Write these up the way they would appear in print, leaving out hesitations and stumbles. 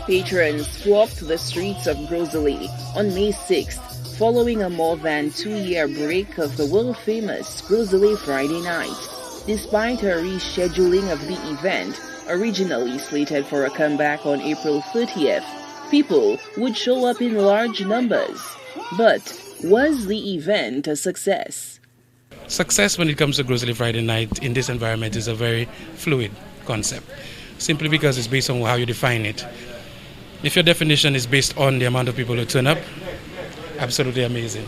Patrons flocked to the streets of Gros Islet on May 6th, following a more than 2-year break of the world-famous Gros Islet Friday night. Despite a rescheduling of the event, originally slated for a comeback on April 30th, people would show up in large numbers. But was the event a success? Success when it comes to Gros Islet Friday night in this environment is a very fluid concept, simply because it's based on how you define it. If your definition is based on the amount of people who turn up, absolutely amazing.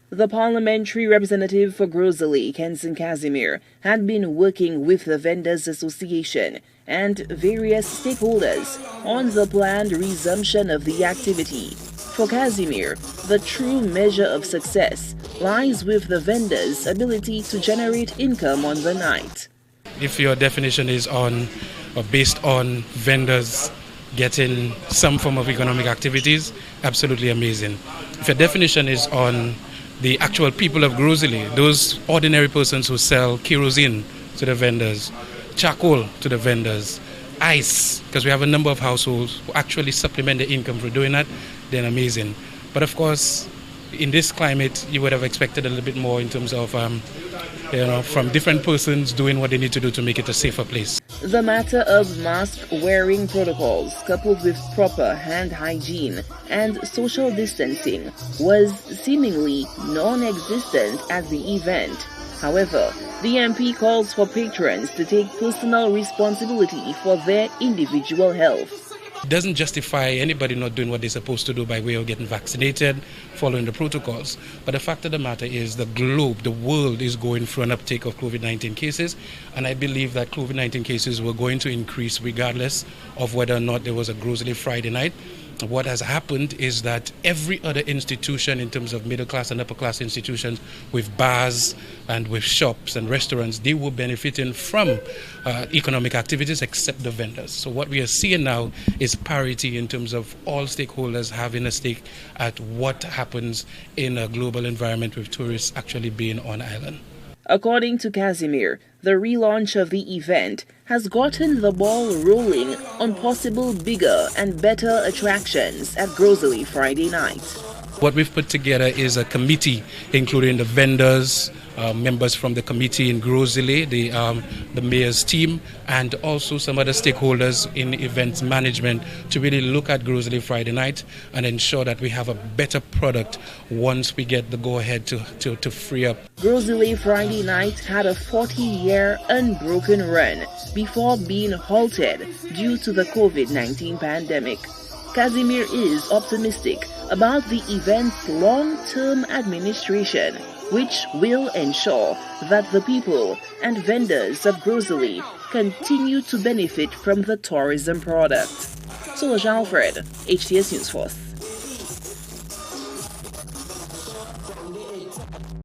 The parliamentary representative for Gros Islet, Kenson Casimir, had been working with the Vendors Association and various stakeholders on the planned resumption of the activity. For Casimir, the true measure of success lies with the vendors' ability to generate income on the night. If your definition is on or based on vendors getting some form of economic activities, absolutely amazing. If your definition is on the actual people of Gros Islet, those ordinary persons who sell kerosene to the vendors, charcoal to the vendors, ice, because we have a number of households who actually supplement their income for doing that, then amazing. But of course, in this climate, you would have expected a little bit more in terms of, from different persons doing what they need to do to make it a safer place. The matter of mask-wearing protocols, coupled with proper hand hygiene and social distancing, was seemingly non-existent at the event. However, the MP calls for patrons to take personal responsibility for their individual health. It doesn't justify anybody not doing what they're supposed to do by way of getting vaccinated, following the protocols. But the fact of the matter is the globe, the world is going through an uptake of COVID-19 cases. And I believe that COVID-19 cases were going to increase regardless of whether or not there was a Gros Islet Friday night. What has happened is that every other institution in terms of middle class and upper class institutions with bars and with shops and restaurants, they were benefiting from economic activities except the vendors. So what we are seeing now is parity in terms of all stakeholders having a stake at what happens in a global environment with tourists actually being on island. According to Casimir, the relaunch of the event has gotten the ball rolling on possible bigger and better attractions at Gros Islet Friday night. What we've put together is a committee, including the vendors, members from the committee in Gros Islet, the mayor's team, and also some other stakeholders in events management to really look at Gros Islet Friday night and ensure that we have a better product once we get the go-ahead to free up. Gros Islet Friday night had a 40-year unbroken run before being halted due to the COVID-19 pandemic. Casimir is optimistic about the event's long-term administration, which will ensure that the people and vendors of Gros Islet continue to benefit from the tourism product. Solange Alfred, HTS News Force.